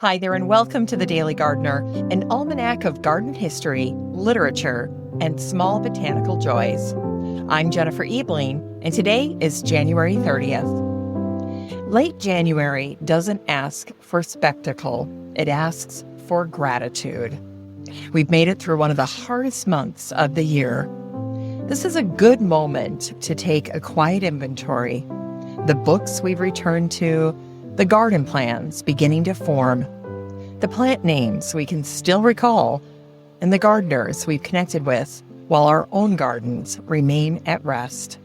Hi there, and welcome to The Daily Gardener, an almanac of garden history, literature, and small botanical joys. I'm Jennifer Ebling, and today is January 30th. Late January doesn't ask for spectacle, it asks for gratitude. We've made it through one of the hardest months of the year. This is a good moment to take a quiet inventory. The books we've returned to, the garden plans beginning to form, the plant names we can still recall, and the gardeners we've connected with while our own gardens remain at rest.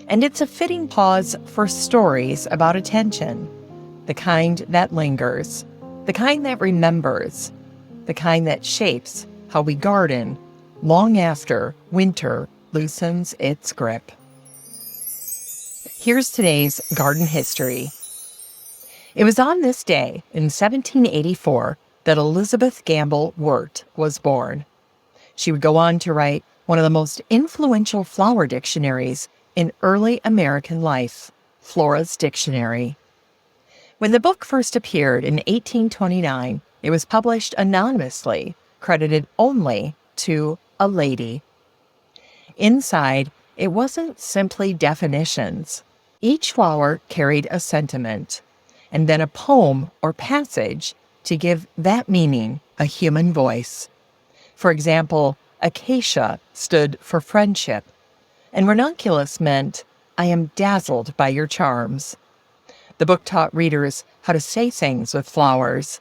And it's a fitting pause for stories about attention, the kind that lingers, the kind that remembers, the kind that shapes how we garden long after winter loosens its grip. Here's today's garden history. It was on this day in 1784 that Elizabeth Gamble Wirt was born. She would go on to write one of the most influential flower dictionaries in early American life, Flora's Dictionary. When the book first appeared in 1829, it was published anonymously, credited only to a lady. Inside, it wasn't simply definitions. Each flower carried a sentiment, and then a poem or passage to give that meaning a human voice. For example, acacia stood for friendship, and ranunculus meant, "I am dazzled by your charms." The book taught readers how to say things with flowers,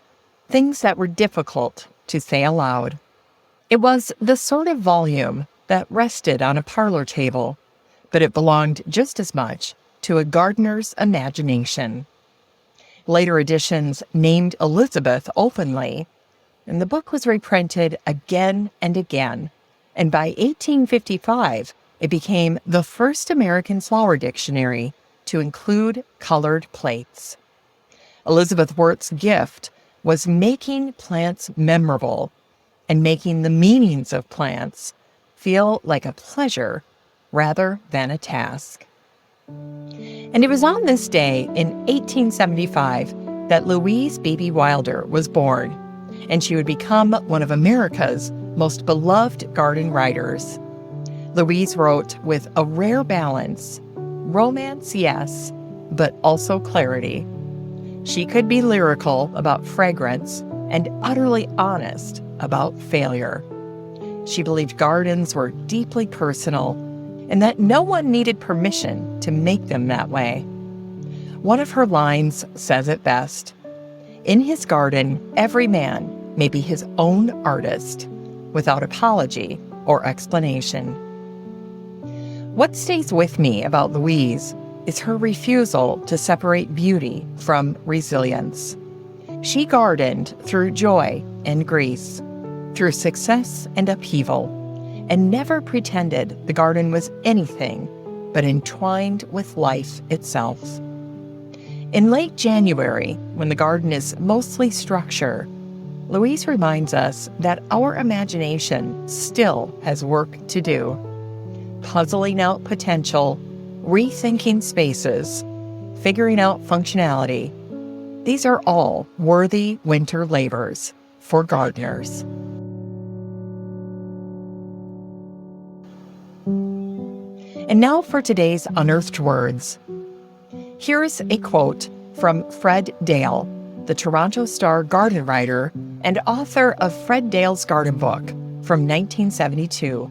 things that were difficult to say aloud. It was the sort of volume that rested on a parlor table, but it belonged just as much to a gardener's imagination. Later editions named Elizabeth openly, and the book was reprinted again and again, and by 1855, it became the first American flower dictionary to include colored plates. Elizabeth Wirt's gift was making plants memorable and making the meanings of plants feel like a pleasure rather than a task. And it was on this day in 1875 that Louise Beebe Wilder was born, and she would become one of America's most beloved garden writers. Louise wrote with a rare balance, romance, yes, but also clarity. She could be lyrical about fragrance and utterly honest about failure. She believed gardens were deeply personal and that no one needed permission to make them that way. One of her lines says it best: "In his garden, every man may be his own artist, without apology or explanation." What stays with me about Louise is her refusal to separate beauty from resilience. She gardened through joy and grief, through success and upheaval, and never pretended the garden was anything but entwined with life itself. In late January, when the garden is mostly structure, Louise reminds us that our imagination still has work to do. Puzzling out potential, rethinking spaces, figuring out functionality. These are all worthy winter labors for gardeners. And now for today's Unearthed Words. Here's a quote from Fred Dale, the Toronto Star garden writer and author of Fred Dale's Garden Book from 1972.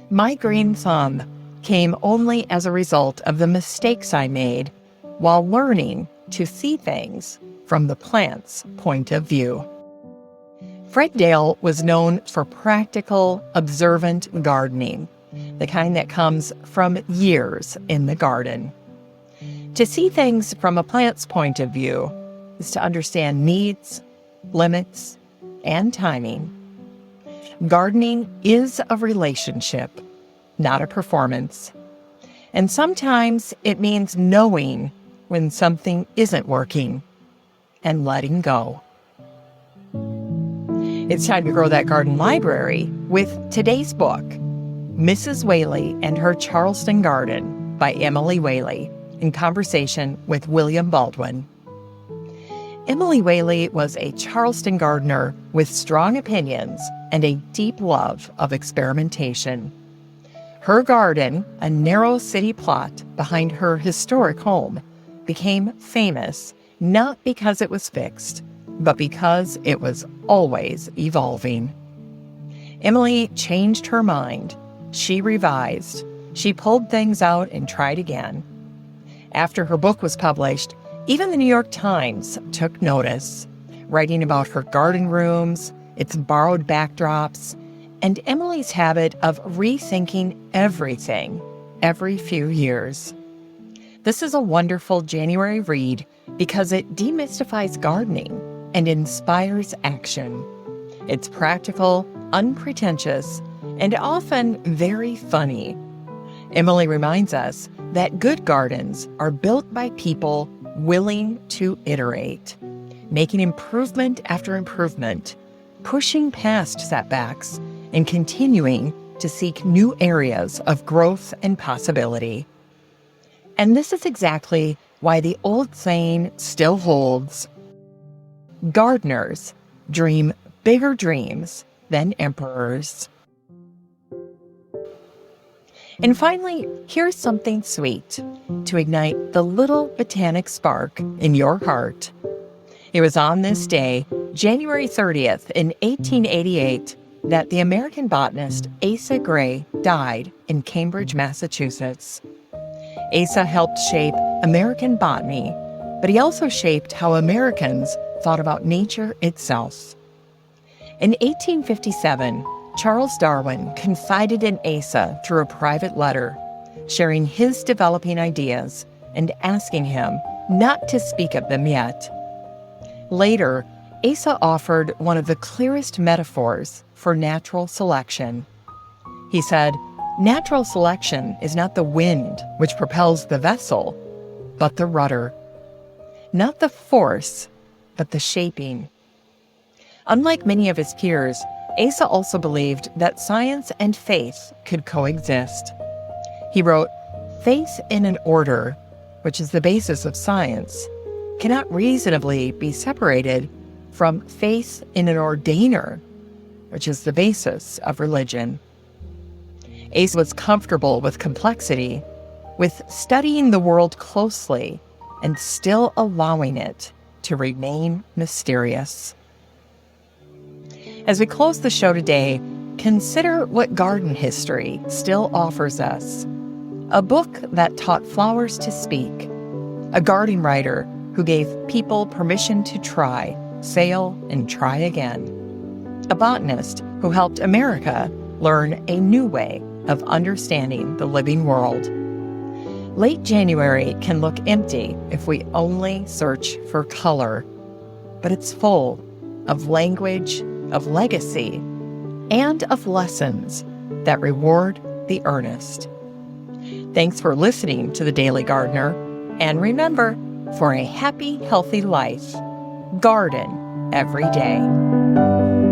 "My green thumb came only as a result of the mistakes I made while learning to see things from the plant's point of view." Fred Dale was known for practical, observant gardening, the kind that comes from years in the garden. To see things from a plant's point of view is to understand needs, limits, and timing. Gardening is a relationship, not a performance. And sometimes it means knowing when something isn't working and letting go. It's time to grow that garden library with today's book, Mrs. Whaley and Her Charleston Garden by Emily Whaley, in conversation with William Baldwin. Emily Whaley was a Charleston gardener with strong opinions and a deep love of experimentation. Her garden, a narrow city plot behind her historic home, became famous not because it was fixed, but because it was always evolving. Emily changed her mind. She revised. She pulled things out and tried again. After her book was published, even the New York Times took notice, writing about her garden rooms, its borrowed backdrops, and Emily's habit of rethinking everything every few years. This is a wonderful January read because it demystifies gardening and inspires action. It's practical, unpretentious, and often very funny. Emily reminds us that good gardens are built by people willing to iterate, making improvement after improvement, pushing past setbacks, and continuing to seek new areas of growth and possibility. And this is exactly why the old saying still holds: gardeners dream bigger dreams than emperors. And finally, here's something sweet to ignite the little botanic spark in your heart. It was on this day, January 30th in 1888, that the American botanist Asa Gray died in Cambridge, Massachusetts. Asa helped shape American botany, but he also shaped how Americans thought about nature itself. In 1857, Charles Darwin confided in Asa through a private letter, sharing his developing ideas and asking him not to speak of them yet. Later, Asa offered one of the clearest metaphors for natural selection. He said, "Natural selection is not the wind which propels the vessel, but the rudder. Not the force, but the shaping." Unlike many of his peers, Asa also believed that science and faith could coexist. He wrote, "Faith in an order, which is the basis of science, cannot reasonably be separated from faith in an ordainer, which is the basis of religion." Asa was comfortable with complexity, with studying the world closely and still allowing it to remain mysterious. As we close the show today, consider what garden history still offers us. A book that taught flowers to speak. A garden writer who gave people permission to try, fail, and try again. A botanist who helped America learn a new way of understanding the living world. Late January can look empty if we only search for color, but it's full of language, of legacy, and of lessons that reward the earnest. Thanks for listening to The Daily Gardener, and remember, for a happy, healthy life, garden every day.